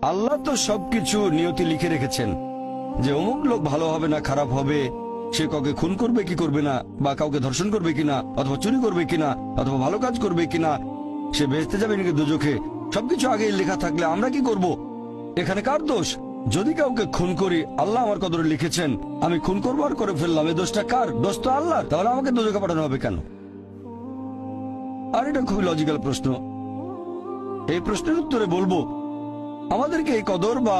আল্লাহ তো সবকিছু নিয়তি লিখে রেখেছেন যে অমুক লোক ভালো হবে না খারাপ হবে, সে কাউকে খুন করবে কি করবে না, বা কাউকে ধর্ষণ করবে কিনা, অথবা চুরি করবে কিনা, অথবা ভালো কাজ করবে কিনা, সে বেহেশতে যাবে নাকি দোজখে, সবকিছু আগে লেখা থাকলে আমরা কি করব? এখানে কার দোষ? যদি কাউকে খুন করি, আল্লাহ আমার কদরে লিখেছেন, আমি খুন করবো আর করে ফেললাম, এই দোষটা কার? দোষ তো আল্লাহর। তাহলে আমাকে দোজখে পাঠানো হবে কেন? আর এটা খুবই লজিক্যাল প্রশ্ন। এই প্রশ্নের উত্তরে বলবো, আমাদেরকে এই কদর বা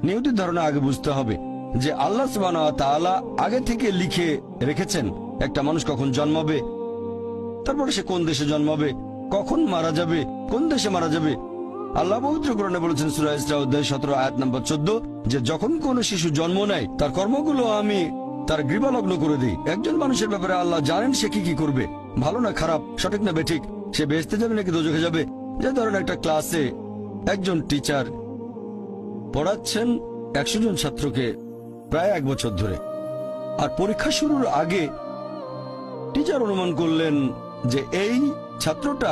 নিয়তির ধারণা আগে বুঝতে হবে যে আল্লাহ সুবহানাহু ওয়া তাআলা আগে থেকে লিখে রেখেছেন একটা মানুষ কখন জন্মাবে, তারপরে সে কোন দেশে জন্মাবে, কখন মারা যাবে, কোন দেশে মারা যাবে। আল্লাহ পবিত্র কোরআনে বলেছেন সূরা ইসরা অধ্যায় 17 আয়াত নম্বর 14 যে যখন কোন শিশু জন্ম নেয় তার কর্মগুলো আমি তার গ্রীবালগ্ন করে দিই। একজন মানুষের ব্যাপারে আল্লাহ জানেন সে কি কি করবে, ভালো না খারাপ, সঠিক না বেঠিক, সে বেহেশতে যাবে নাকি দোজখে যাবে। যে ধরেন একটা ক্লাসে একজন টিচার পড়াচ্ছেন 100 জন ছাত্রকে প্রায় 1 বছর ধরে, আর পরীক্ষা শুরুর আগে টিচার অনুমান করলেন যে এই ছাত্রটা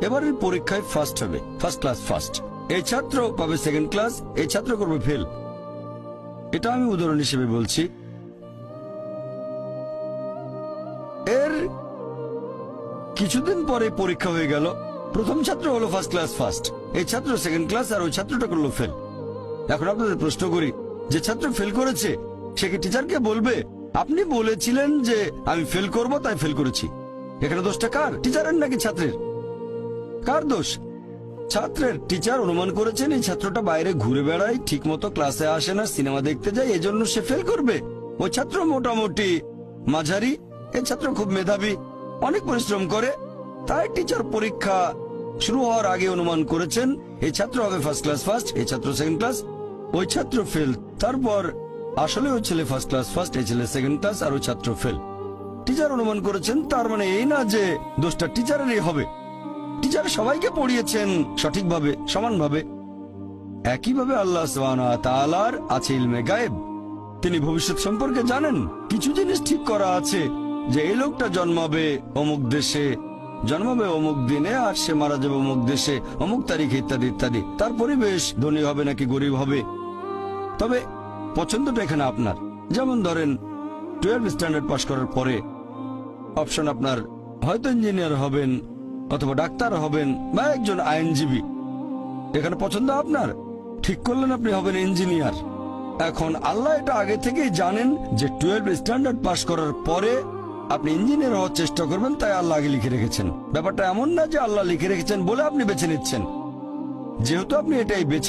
এবারের পরীক্ষায় ফার্স্ট হবে, ফার্স্ট ক্লাস ফার্স্ট, এই ছাত্র পাবে সেকেন্ড ক্লাস, এই ছাত্র করবে ফেল। এটা আমি উদাহরণ হিসেবে বলছি। এর কিছুদিন পরে পরীক্ষা হয়ে গেল, প্রথম ছাত্র হলো ফার্স্ট ক্লাস ফার্স্ট, এই ছাত্র সেকেন্ড ক্লাস, আর ওই ছাত্রটা করলো ফেল। এখন আপনাদের প্রশ্ন করি, যে ছাত্র ফেল করেছে সে কি টিচারকে বলবে আপনি বলেছিলেন যে আমি ফেল করব তাই ফেল করেছি? এখানে দোষটা কার? টিচারের নাকি ছাত্রের? কার দোষ? ছাত্রের। টিচার অনুমান করেছেন এই ছাত্রটা বাইরে ঘুরে বেড়ায়, ঠিক মতো ক্লাসে আসে না, সিনেমা দেখতে যায়, এজন্য সে ফেল করবে। ওই ছাত্র মোটামুটি মাঝারি, এই ছাত্র খুব মেধাবী, অনেক পরিশ্রম করে, তাই টিচার পরীক্ষা শুরু হওয়ার আগে অনুমান করেছেন এই ছাত্র হবে ফার্স্ট ক্লাস ফার্স্ট, এই ছাত্র সেকেন্ড ক্লাস, ওই ছাত্র ফেল। তারপর আসলে ওই ছেলে ফার্স্ট ক্লাস ফার্স্ট, এই ছেলে সেকেন্ড ক্লাস, আর ওই ছাত্র ফেল। টিচার অনুমান করেছেন, তার মানে এই না যে দোষটা টিচারেরই হবে। টিচার সবাইকে পড়িয়েছেন সঠিকভাবে, সমানভাবে। একইভাবে আল্লাহ সুবহানাহু ওয়া তাআলার আছে ইলমে গায়েব, তিনি ভবিষ্যৎ সম্পর্কে জানেন। কিছু জিনিস ঠিক করা আছে যে এই লোকটা জন্মাবে অমুক দেশে, জন্মাবে অমুক দিনে, আর সে মারা যাবে অমুক দেশে অমুক তারিখে, ইত্যাদি ইত্যাদি। তার পরিবেশ ধনী হবে নাকি গরিব হবে, তবে পছন্দটা এখানে আপনার। যেমন ধরেন 12 স্ট্যান্ডার্ড পাশ করার পরে অপশন আপনার হয়তো ইঞ্জিনিয়ার হবেন, অথবা ডাক্তার হবেন, বা একজন আইনজীবী। এখানে পছন্দ আপনার, ঠিক করলেন আপনি হবেন ইঞ্জিনিয়ার। এখন আল্লাহ এটা আগে থেকেই জানেন যে 12 স্ট্যান্ডার্ড পাশ করার পরে আপনি ইঞ্জিনিয়ার হওয়ার চেষ্টা করবেন, তাই আল্লাহ আগে লিখে রেখেছেন। ব্যাপারটা এমন না যে আল্লাহ লিখে রেখেছেন বলে আপনি বেছে নিচ্ছেন। যেহেতু আপনি এটাই বেছে